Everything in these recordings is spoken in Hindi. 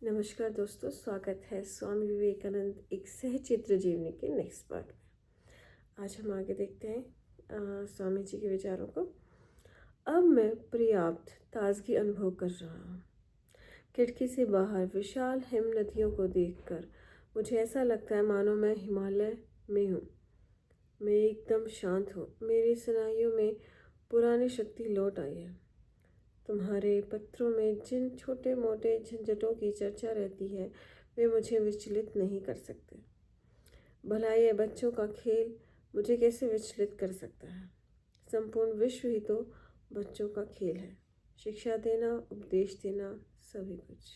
नमस्कार दोस्तों, स्वागत है स्वामी विवेकानंद एक सहचित्र जीवनी के नेक्स्ट पार्ट में। आज हम आगे देखते हैं स्वामी जी के विचारों को। अब मैं पर्याप्त ताजगी अनुभव कर रहा हूँ। खिड़की से बाहर विशाल हिम नदियों को देखकर मुझे ऐसा लगता है मानो मैं हिमालय में हूँ। मैं एकदम शांत हूँ। मेरी स्नायुओं में पुरानी शक्ति लौट आई है। तुम्हारे पत्रों में जिन छोटे मोटे झंझटों की चर्चा रहती है वे मुझे विचलित नहीं कर सकते। भला ये बच्चों का खेल मुझे कैसे विचलित कर सकता है? संपूर्ण विश्व ही तो बच्चों का खेल है। शिक्षा देना, उपदेश देना, सभी कुछ।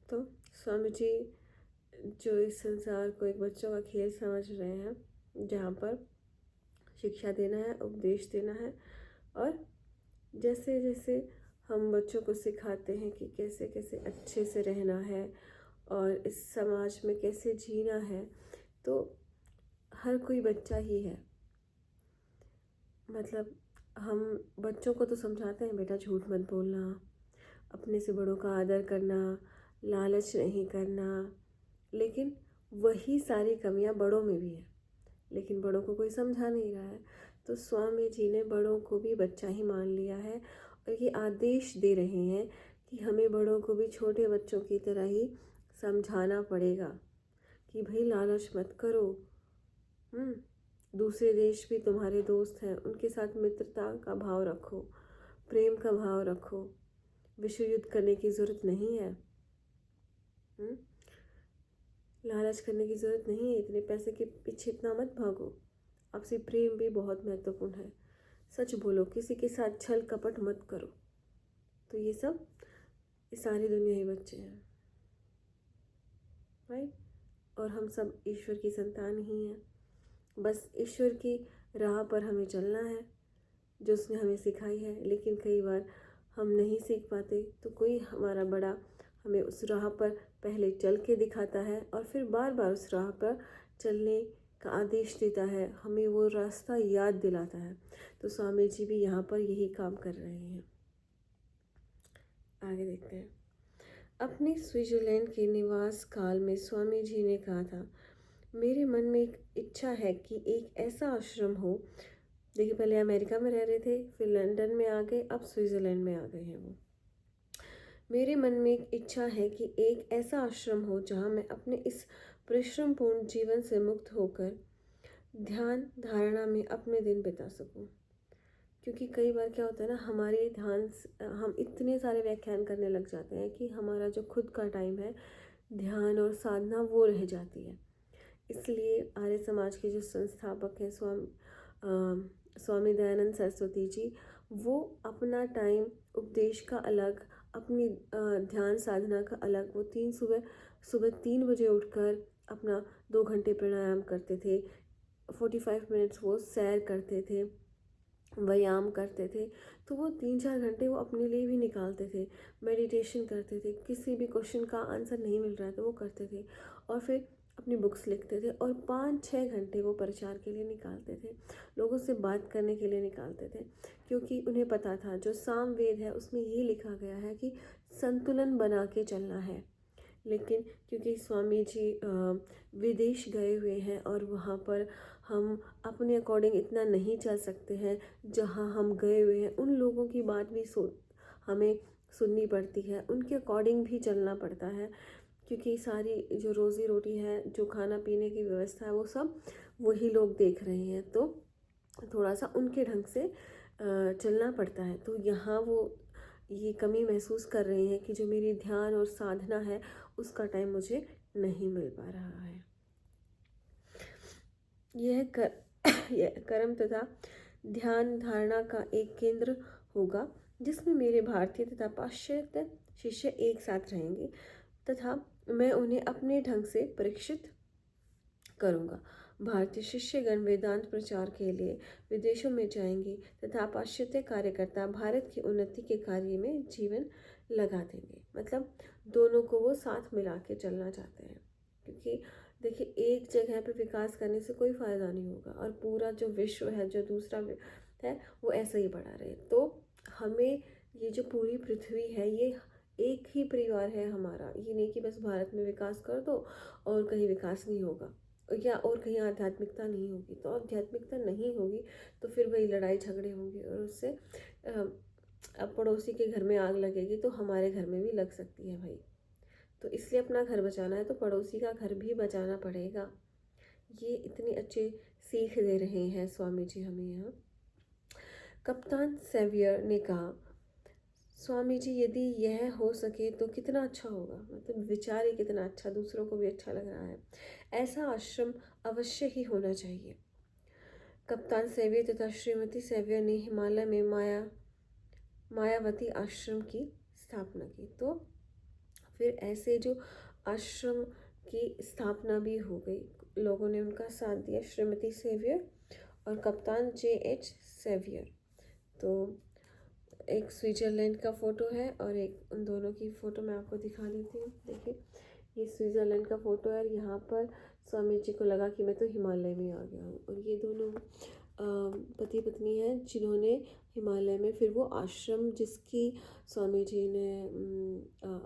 तो स्वामी जी जो इस संसार को एक बच्चों का खेल समझ रहे हैं, जहाँ पर शिक्षा देना है, उपदेश देना है, और जैसे जैसे हम बच्चों को सिखाते हैं कि कैसे कैसे अच्छे से रहना है और इस समाज में कैसे जीना है, तो हर कोई बच्चा ही है। मतलब हम बच्चों को तो समझाते हैं, बेटा झूठ मत बोलना, अपने से बड़ों का आदर करना, लालच नहीं करना, लेकिन वही सारी कमियां बड़ों में भी है, लेकिन बड़ों को कोई समझा नहीं रहा है। तो स्वामी जी ने बड़ों को भी बच्चा ही मान लिया है और ये आदेश दे रहे हैं कि हमें बड़ों को भी छोटे बच्चों की तरह ही समझाना पड़ेगा कि भाई लालच मत करो। दूसरे देश भी तुम्हारे दोस्त हैं, उनके साथ मित्रता का भाव रखो, प्रेम का भाव रखो। विश्व युद्ध करने की ज़रूरत नहीं है। लालच करने की ज़रूरत नहीं है, इतने पैसे के पीछे इतना मत भागो। आपसी प्रेम भी बहुत महत्वपूर्ण है। सच बोलो, किसी के साथ छल कपट मत करो। तो ये सब इस सारी दुनिया ही बच्चे हैं, राइट? और हम सब ईश्वर की संतान ही हैं। बस ईश्वर की राह पर हमें चलना है जो उसने हमें सिखाई है। लेकिन कई बार हम नहीं सीख पाते, तो कोई हमारा बड़ा हमें उस राह पर पहले चल के दिखाता है और फिर बार बार उस राह पर चलने का आदेश देता है, हमें वो रास्ता याद दिलाता है। तो स्वामी जी भी यहाँ पर यही काम कर रहे हैं। आगे देखते हैं। अपने स्विट्जरलैंड के निवास काल में स्वामी जी ने कहा था, मेरे मन में एक इच्छा है कि एक ऐसा आश्रम हो। देखिए, पहले अमेरिका में रह रहे थे, फिर लंदन में आ गए, अब स्विट्ज़रलैंड में आ गए हैं वो। मेरे मन में एक इच्छा है कि एक ऐसा आश्रम हो जहाँ मैं अपने इस परिश्रमपूर्ण जीवन से मुक्त होकर ध्यान धारणा में अपने दिन बिता सकूं। क्योंकि कई बार क्या होता है ना, हमारे हम इतने सारे व्याख्यान करने लग जाते हैं कि हमारा जो खुद का टाइम है ध्यान और साधना वो रह जाती है। इसलिए आर्य समाज के जो संस्थापक हैं स्वामी दयानंद सरस्वती जी, वो अपना टाइम उपदेश का अलग, अपनी ध्यान साधना का अलग, वो सुबह सुबह 3 बजे उठकर अपना 2 घंटे प्राणायाम करते थे, 45 मिनट्स वो सैर करते थे, व्यायाम करते थे। तो वो 3-4 घंटे वो अपने लिए भी निकालते थे, मेडिटेशन करते थे, किसी भी क्वेश्चन का आंसर नहीं मिल रहा है तो वो करते थे, और फिर अपनी बुक्स लिखते थे, और 5-6 घंटे वो प्रचार के लिए निकालते थे, लोगों से बात करने के लिए निकालते थे। क्योंकि उन्हें पता था जो सामवेद है उसमें ये लिखा गया है कि संतुलन बना के चलना है। लेकिन क्योंकि स्वामी जी विदेश गए हुए हैं और वहाँ पर हम अपने अकॉर्डिंग इतना नहीं चल सकते हैं, जहाँ हम गए हुए हैं उन लोगों की बात भी हमें सुननी पड़ती है, उनके अकॉर्डिंग भी चलना पड़ता है। क्योंकि सारी जो रोज़ी रोटी है, जो खाना पीने की व्यवस्था है, वो सब वही लोग देख रहे हैं, तो थोड़ा सा उनके ढंग से चलना पड़ता है। तो यहाँ वो ये कमी महसूस कर रहे हैं कि जो मेरी ध्यान और साधना है उसका टाइम मुझे नहीं मिल पा रहा है। यह कर्म तथा ध्यान धारणा का एक केंद्र होगा जिसमें मेरे भारतीय तथा पाश्चात्य शिष्य एक साथ रहेंगे, तथा मैं उन्हें अपने ढंग से परीक्षित करूँगा। भारतीय शिष्यगण वेदांत प्रचार के लिए विदेशों में जाएंगे तथा पाश्चात्य कार्यकर्ता भारत की उन्नति के कार्य में जीवन लगा देंगे। मतलब दोनों को वो साथ मिला के चलना चाहते हैं। क्योंकि देखिए, एक जगह पे विकास करने से कोई फ़ायदा नहीं होगा, और पूरा जो विश्व है, जो दूसरा है, वो ऐसा ही बढ़ा रहे। तो हमें ये जो पूरी पृथ्वी है, ये ही परिवार है हमारा। ये नहीं कि बस भारत में विकास कर दो और कहीं विकास नहीं होगा, या और कहीं आध्यात्मिकता नहीं होगी। तो आध्यात्मिकता नहीं होगी तो फिर वही लड़ाई झगड़े होंगे, और उससे अब पड़ोसी के घर में आग लगेगी तो हमारे घर में भी लग सकती है भाई। तो इसलिए अपना घर बचाना है तो पड़ोसी का घर भी बचाना पड़ेगा। ये इतनी अच्छी सीख दे रहे हैं स्वामी जी हमें यहाँ। कप्तान सेवियर ने कहा, स्वामी जी यदि यह हो सके तो कितना अच्छा होगा। मतलब विचार ही कितना अच्छा, दूसरों को भी अच्छा लग रहा है। ऐसा आश्रम अवश्य ही होना चाहिए। कप्तान सेवियर तथा श्रीमती सेवियर ने हिमालय में मायावती आश्रम की स्थापना की। तो फिर ऐसे जो आश्रम की स्थापना भी हो गई, लोगों ने उनका साथ दिया, श्रीमती सेवियर और कप्तान J.H. सेवियर। तो एक स्विट्ज़रलैंड का फ़ोटो है और एक उन दोनों की फ़ोटो मैं आपको दिखा देती हूँ। देखिए, ये स्विट्ज़रलैंड का फ़ोटो है और यहाँ पर स्वामी जी को लगा कि मैं तो हिमालय में आ गया हूँ। और ये दोनों पति पत्नी हैं जिन्होंने हिमालय में फिर वो आश्रम जिसकी स्वामी जी ने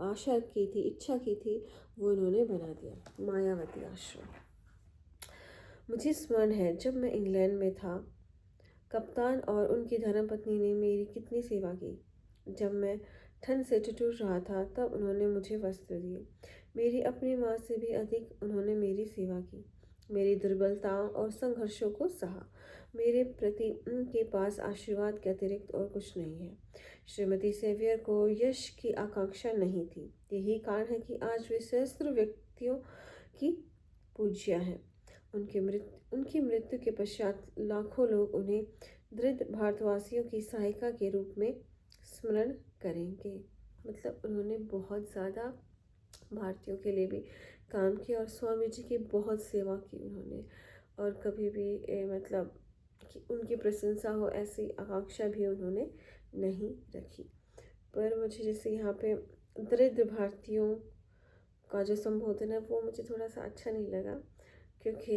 आशा की थी, इच्छा की थी, वो उन्होंने बना दिया, मायावती आश्रम। मुझे स्मरण है जब मैं इंग्लैंड में था, कप्तान और उनकी धर्मपत्नी ने मेरी कितनी सेवा की। जब मैं ठंड से ठिठुर रहा था तब उन्होंने मुझे वस्त्र दिए। मेरी अपनी माँ से भी अधिक उन्होंने मेरी सेवा की, मेरी दुर्बलताओं और संघर्षों को सहा। मेरे प्रति उनके पास आशीर्वाद के अतिरिक्त और कुछ नहीं है। श्रीमती सेवियर को यश की आकांक्षा नहीं थी। यही कारण है कि आज वे सहस्त्र व्यक्तियों की पूज्या हैं। उनकी मृत्यु के पश्चात लाखों लोग उन्हें दृढ़ भारतवासियों की सहायिका के रूप में स्मरण करेंगे। मतलब उन्होंने बहुत ज़्यादा भारतीयों के लिए भी काम किया और स्वामी जी की बहुत सेवा की उन्होंने। और कभी भी मतलब कि उनकी प्रशंसा हो ऐसी आकांक्षा भी उन्होंने नहीं रखी। पर मुझे जैसे यहाँ पे दरिद्र भारतीयों का जो संबोधन है वो मुझे थोड़ा सा अच्छा नहीं लगा, क्योंकि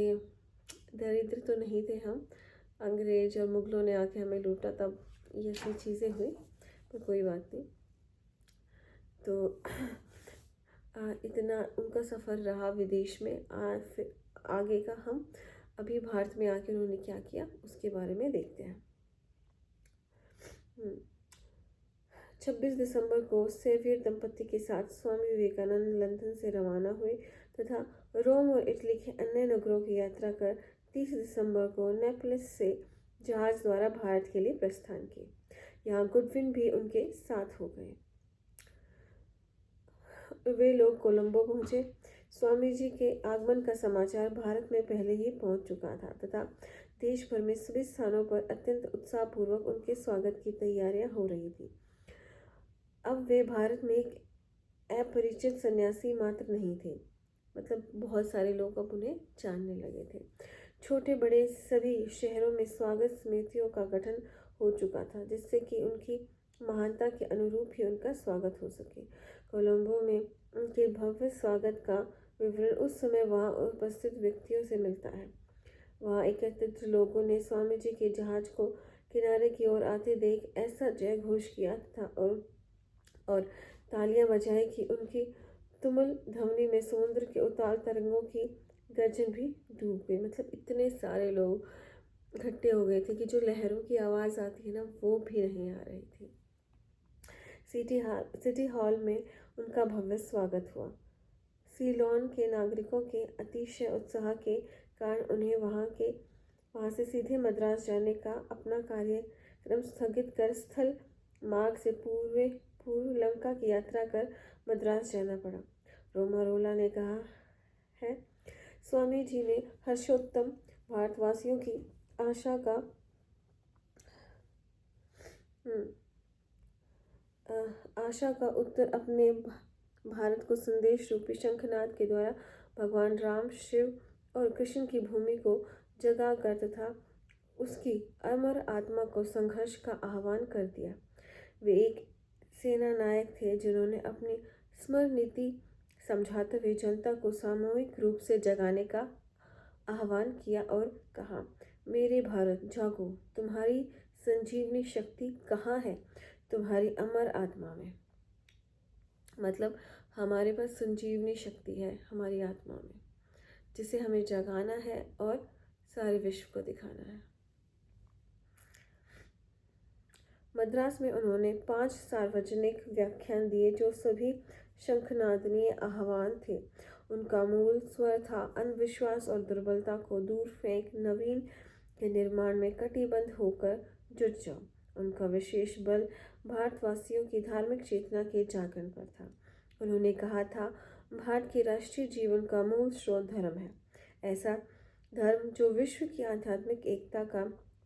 दरिद्र तो नहीं थे हम, अंग्रेज और मुग़लों ने आके हमें लूटा तब ये सब चीज़ें हुई। पर कोई बात नहीं। तो इतना उनका सफ़र रहा विदेश में। फिर आगे का हम अभी भारत में आके उन्होंने क्या किया उसके बारे में देखते हैं। 26 दिसंबर को सेवियर दंपति के साथ स्वामी विवेकानंद लंदन से रवाना हुए तथा रोम और इटली के अन्य नगरों की यात्रा कर 30 दिसंबर को नेपल्स से जहाज़ द्वारा भारत के लिए प्रस्थान किए। यहाँ गुडविन भी उनके साथ हो गए। वे लोग कोलंबो पहुँचे। स्वामी जी के आगमन का समाचार भारत में पहले ही पहुँच चुका था तथा देश भर में सभी स्थानों पर अत्यंत उत्साहपूर्वक उनके स्वागत की तैयारियां हो रही थी। अब वे भारत में एक अपरिचित सन्यासी मात्र नहीं थे, मतलब बहुत सारे लोग अब उन्हें जानने लगे थे। छोटे बड़े सभी शहरों में स्वागत समितियों का गठन हो चुका था, जिससे कि उनकी महानता के अनुरूप ही उनका स्वागत हो सके। कोलंबो में उनके भव्य स्वागत का विवरण उस समय वहाँ उपस्थित व्यक्तियों से मिलता है। वहाँ एकत्रित लोगों ने स्वामी जी के जहाज को किनारे की ओर आते देख ऐसा जय घोष किया था और तालियां बजाई कि उनकी तुमुल ध्वनि में समुद्र के उतार तरंगों की गर्जन भी डूब गई। मतलब इतने सारे लोग इकट्ठे हो गए थे कि जो लहरों की आवाज़ आती है ना, वो भी नहीं आ रही थी। सिटी हॉल में उनका भव्य स्वागत हुआ। सीलोन के नागरिकों के अतिशय उत्साह के कारण उन्हें वहाँ से सीधे मद्रास जाने का अपना कार्यक्रम स्थगित कर स्थल मार्ग से पूर्व लंका की यात्रा कर मद्रास जाना पड़ा। रोमारोला ने कहा है, स्वामी जी ने हर्षोत्तम भारतवासियों की आशा का उत्तर अपने भारत को संदेश रूपी शंखनाद के द्वारा भगवान राम, शिव और कृष्ण की भूमि को जगा कर तथा उसकी अमर आत्मा को संघर्ष का आह्वान कर दिया। वे एक सेना नायक थे जिन्होंने अपनी स्मरण नीति समझाते हुए जनता को सामूहिक रूप से जगाने का आह्वान किया और कहा, मेरे भारत जागो, तुम्हारी संजीवनी शक्ति कहाँ है? तुम्हारी अमर आत्मा में। मतलब हमारे पास संजीवनी शक्ति है हमारी आत्मा में, जिसे हमें जगाना है और सारे विश्व को दिखाना है। मद्रास में उन्होंने 5 सार्वजनिक व्याख्यान दिए जो सभी शंखनादनीय आह्वान थे। उनका मूल स्वर था अंधविश्वास और दुर्बलता को दूर फेंक नवीन के निर्माण में कटिबद्ध होकर जुट जाओ। उनका विशेष बल भारतवासियों की धार्मिक चेतना के जागरण पर था। उन्होंने कहा था, भारत के राष्ट्रीय जीवन का मूल स्रोत धर्म है। ऐसा धर्म जो विश्व की आध्यात्मिक एकता का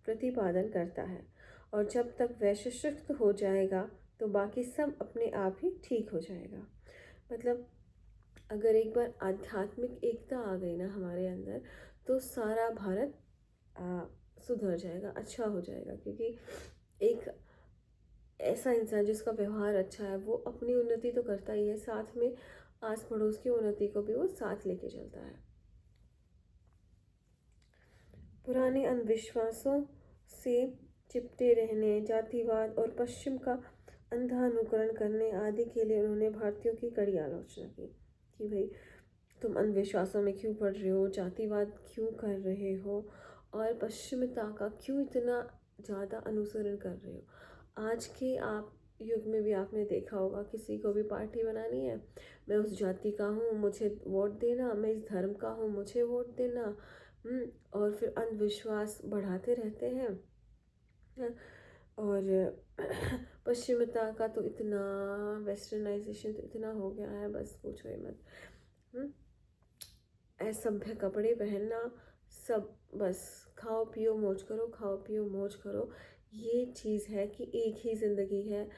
प्रतिपादन करता है, और जब तक वह सशक्त हो जाएगा तो बाकी सब अपने आप ही ठीक हो जाएगा। मतलब अगर एक बार आध्यात्मिक एकता आ गई ना हमारे अंदर, तो सारा भारत सुधर जाएगा, अच्छा हो जाएगा। क्योंकि एक ऐसा इंसान जिसका व्यवहार अच्छा है वो अपनी उन्नति तो करता ही है, साथ में आस पड़ोस की उन्नति को भी वो साथ लेके चलता है। पुराने अंधविश्वासों से चिपटे रहने, जातिवाद और पश्चिम का अंधा अनुकरण करने आदि के लिए उन्होंने भारतीयों की कड़ी आलोचना की कि भाई तुम अंधविश्वासों में क्यों पड़ रहे हो, जातिवाद क्यों कर रहे हो, और पश्चिमता का क्यों इतना ज़्यादा अनुसरण कर रहे हो। आज के आप युग में भी आपने देखा होगा, किसी को भी पार्टी बनानी है, मैं उस जाति का हूँ मुझे वोट देना, मैं इस धर्म का हूँ मुझे वोट देना। और फिर अंधविश्वास बढ़ाते रहते हैं। और पश्चिमता का तो इतना वेस्टर्नाइजेशन तो इतना हो गया है, बस पूछो ही मत। असभ्य कपड़े पहनना, सब बस खाओ पियो मौज करो, खाओ पियो मौज करो। ये चीज़ है कि एक ही ज़िंदगी है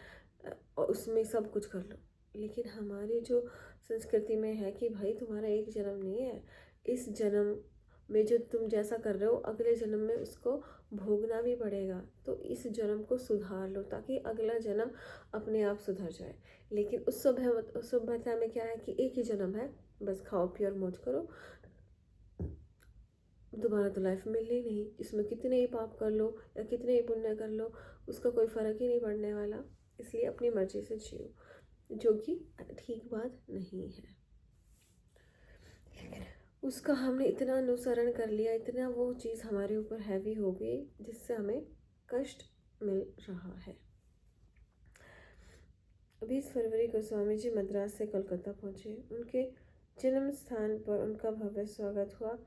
और उसमें सब कुछ कर लो। लेकिन हमारी जो संस्कृति में है कि भाई तुम्हारा एक जन्म नहीं है, इस जन्म में जो तुम जैसा कर रहे हो अगले जन्म में उसको भोगना भी पड़ेगा। तो इस जन्म को सुधार लो ताकि अगला जन्म अपने आप सुधर जाए। लेकिन उस सभ्यता में क्या है कि एक ही जन्म है, बस खाओ पियो और मौज करो, दोबारा तो लाइफ मिलनी नहीं। इसमें कितने ही पाप कर लो या कितने ही पुण्य कर लो, उसका कोई फ़र्क ही नहीं पड़ने वाला। इसलिए अपनी मर्ज़ी से जियो, जो कि ठीक बात नहीं है। उसका हमने इतना अनुसरण कर लिया, इतना वो चीज़ हमारे ऊपर हैवी हो गई जिससे हमें कष्ट मिल रहा है। 20 फरवरी को स्वामी जी मद्रास से कोलकाता पहुँचे। उनके जन्म स्थान पर उनका भव्य स्वागत हुआ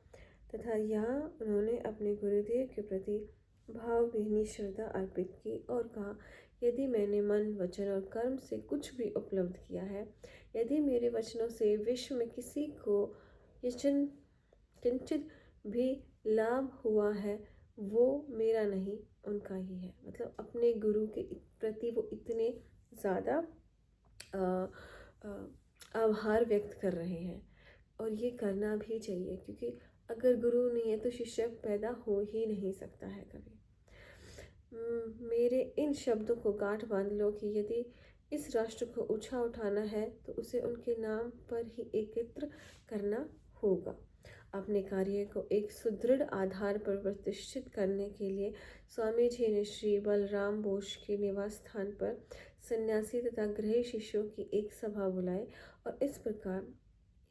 तथा यहाँ उन्होंने अपने गुरुदेव के प्रति भावभीनी श्रद्धा अर्पित की और कहा, यदि मैंने मन वचन और कर्म से कुछ भी उपलब्ध किया है, यदि मेरे वचनों से विश्व में किसी को किंचित भी लाभ हुआ है, वो मेरा नहीं उनका ही है। मतलब अपने गुरु के प्रति वो इतने ज़्यादा आभार व्यक्त कर रहे हैं, और ये करना भी चाहिए क्योंकि अगर गुरु नहीं है तो शिष्य पैदा हो ही नहीं सकता है कभी। मेरे इन शब्दों को गांठ बांध लो कि यदि इस राष्ट्र को ऊंचा उठाना है तो उसे उनके नाम पर ही एकत्र करना होगा। अपने कार्य को एक सुदृढ़ आधार पर प्रतिष्ठित करने के लिए स्वामी जी ने श्री बलराम बोस के निवास स्थान पर सन्यासी तथा गृह शिष्यों की एक सभा बुलाई और इस प्रकार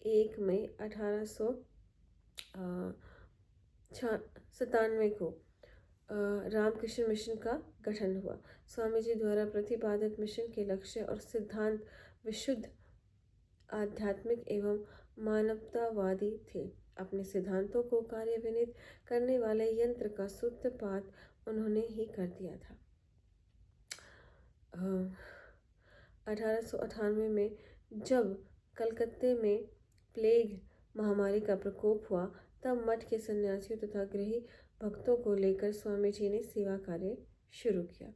1 मई 1897 को रामकृष्ण मिशन का गठन हुआ। स्वामी जी द्वारा प्रतिपादित मिशन के लक्ष्य और सिद्धांत विशुद्ध आध्यात्मिक एवं मानवतावादी थे। अपने सिद्धांतों को कार्यान्वित करने वाले यंत्र का सूत्रपात उन्होंने ही कर दिया था। 1898 में जब कलकत्ते में प्लेग महामारी का प्रकोप हुआ, तब मठ के सन्यासियों तथा गृही भक्तों को लेकर स्वामी जी ने सेवा कार्य शुरू किया।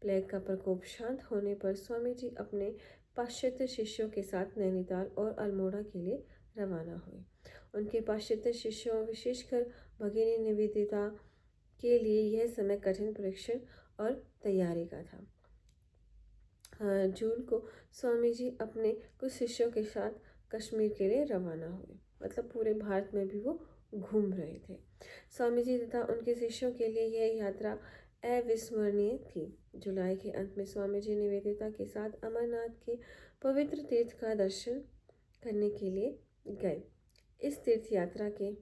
प्लेग का प्रकोप शांत होने पर स्वामी जी अपने पाश्चात्य शिष्यों के साथ नैनीताल और अल्मोड़ा के लिए रवाना हुए। उनके पाश्चात्य शिष्यों विशेषकर भगिनी निवेदिता के लिए यह समय कठिन परीक्षण और तैयारी का था। जून को स्वामी जी अपने कुछ शिष्यों के साथ कश्मीर के लिए रवाना हुए। मतलब पूरे भारत में भी वो घूम रहे थे। स्वामी जी तथा उनके शिष्यों के लिए यह यात्रा अविस्मरणीय थी। जुलाई के अंत में स्वामी जी निवेदिता के साथ अमरनाथ के पवित्र तीर्थ का दर्शन करने के लिए गए। इस तीर्थ यात्रा के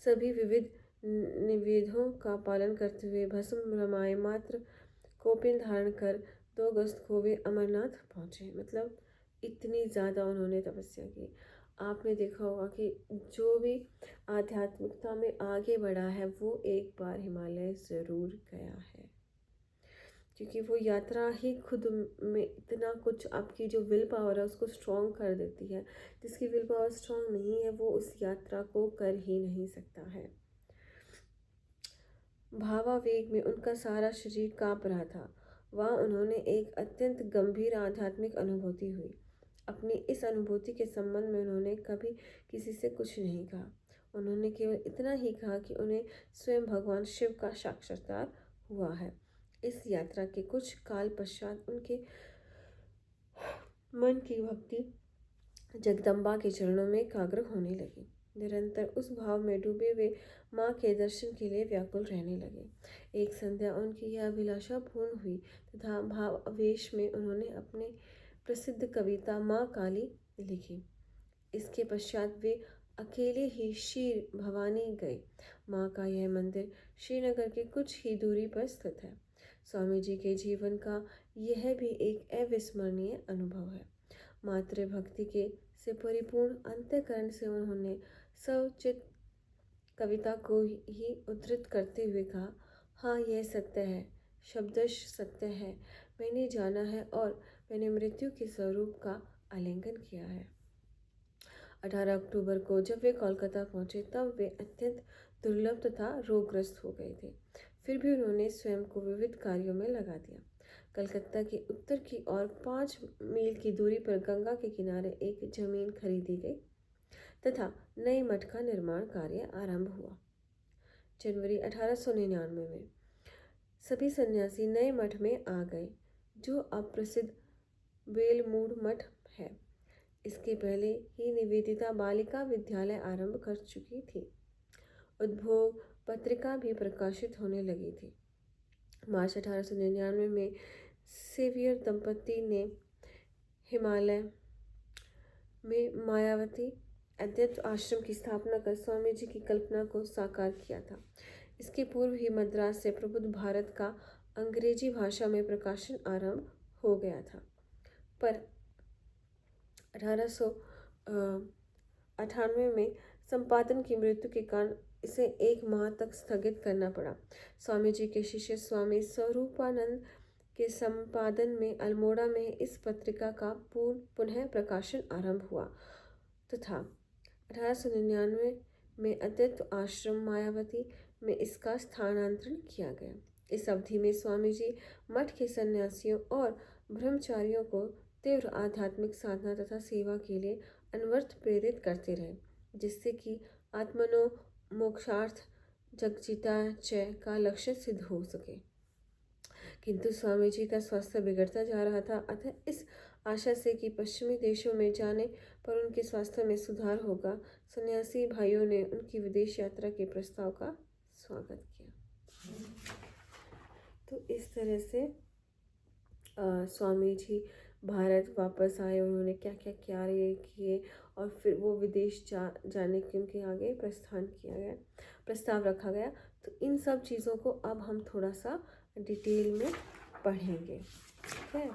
सभी विविध निवेदों का पालन करते हुए भस्म रमाए मात्र कौपीन धारण कर 2 अगस्त को वे अमरनाथ पहुँचे। मतलब इतनी ज़्यादा उन्होंने तपस्या की। आपने देखा होगा कि जो भी आध्यात्मिकता में आगे बढ़ा है वो एक बार हिमालय ज़रूर गया है, क्योंकि वो यात्रा ही खुद में इतना कुछ आपकी जो विल पावर है उसको स्ट्रॉन्ग कर देती है। जिसकी विल पावर स्ट्रॉन्ग नहीं है वो उस यात्रा को कर ही नहीं सकता है। भावावेग में उनका सारा शरीर काँप रहा था। वहाँ उन्होंने एक अत्यंत गंभीर आध्यात्मिक अनुभूति हुई। अपनी इस अनुभूति के संबंध में उन्होंने कभी किसी से कुछ नहीं कहा। उन्होंने केवल इतना ही कहा कि उन्हें स्वयं भगवान शिव का साक्षात्कार हुआ है। इस यात्रा के कुछ काल पश्चात उनके मन की भक्ति जगदम्बा के चरणों में एकाग्र होने लगी। निरंतर उस भाव में डूबे वे माँ के दर्शन के लिए व्याकुल रहने लगे। एक संध्या उनकी यह अभिलाषा पूर्ण हुई तथा भाव आवेश में उन्होंने अपने प्रसिद्ध कविता माँ काली लिखी। इसके पश्चात वे अकेले ही शीर भवानी गए। माँ का यह मंदिर श्रीनगर के कुछ ही दूरी पर स्थित है। स्वामी जी के जीवन का यह भी एक अविस्मरणीय अनुभव है। मातृभक्ति के से परिपूर्ण अंतःकरण से उन्होंने स्वचित कविता को ही उद्धृत करते हुए कहा, हाँ यह सत्य है, शब्दश सत्य है, मैंने जाना है और मैंने मृत्यु के स्वरूप का आलिंगन किया है। 18 अक्टूबर को जब वे कोलकाता पहुंचे तब वे अत्यंत दुर्लभ तथा रोगग्रस्त हो गए थे। फिर भी उन्होंने स्वयं को विविध कार्यों में लगा दिया। कलकत्ता के उत्तर की ओर 5 मील की दूरी पर गंगा के किनारे एक जमीन खरीदी गई तथा नए मठ का निर्माण कार्य आरंभ हुआ। जनवरी 1899 में सभी सन्यासी नए मठ में आ गए, जो अब प्रसिद्ध बेलमूड मठ है। इसके पहले ही निवेदिता बालिका विद्यालय आरंभ कर चुकी थी। उद्भोग पत्रिका भी प्रकाशित होने लगी थी। मार्च 1899 में सेवियर दंपति ने हिमालय में मायावती अद्वैत आश्रम की स्थापना कर स्वामी जी की कल्पना को साकार किया था। इसके पूर्व ही मद्रास से प्रबुद्ध भारत का अंग्रेजी भाषा में प्रकाशन आरंभ हो गया था, पर 1898 में संपादन की मृत्यु के कारण इसे 1 माह तक स्थगित करना पड़ा। स्वामी जी के शिष्य स्वामी स्वरूपानंद के संपादन में अल्मोड़ा में इस पत्रिका का पुनः प्रकाशन आरंभ हुआ तथा 1899 में अद्वैत आश्रम मायावती में इसका स्थानांतरण किया गया। इस अवधि में स्वामी जी मठ के सन्यासियों और ब्रह्मचारियों को तीव्र आध्यात्मिक साधना तथा सेवा के लिए अनवरत प्रेरित करते रहे, जिससे कि आत्मनो मोक्षार्थ जगजिता च का लक्ष्य सिद्ध हो सके। किंतु स्वामी जी का स्वास्थ्य बिगड़ता जा रहा था, अतः इस आशा से कि पश्चिमी देशों में जाने पर उनके स्वास्थ्य में सुधार होगा, सन्यासी भाइयों ने उनकी विदेश यात्रा के प्रस्ताव का स्वागत किया। तो इस तरह से स्वामी जी भारत वापस आए, उन्होंने क्या क्या कार्य किए और फिर वो विदेश जाने के उनके आगे प्रस्ताव रखा गया। तो इन सब चीज़ों को अब हम थोड़ा सा डिटेल में पढ़ेंगे, ठीक है।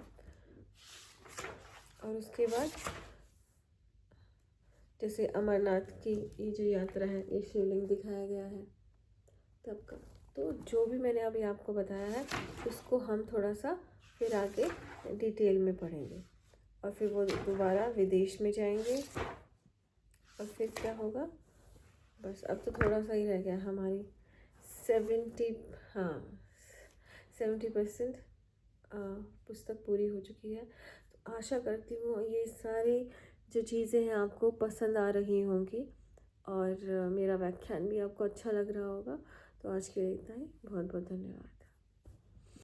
और उसके बाद जैसे अमरनाथ की ये जो यात्रा है, ये शिवलिंग दिखाया गया है तब का, तो जो भी मैंने अभी आपको बताया है उसको हम थोड़ा सा फिर आगे डिटेल में पढ़ेंगे और फिर वो दोबारा विदेश में जाएंगे और फिर क्या होगा। बस अब तो थोड़ा सा ही रह गया, हमारी 70% पुस्तक पूरी हो चुकी है। तो आशा करती हूँ ये सारी जो चीज़ें हैं आपको पसंद आ रही होंगी और मेरा व्याख्यान भी आपको अच्छा लग रहा होगा। तो आज के लिए इतना ही। बहुत बहुत धन्यवाद।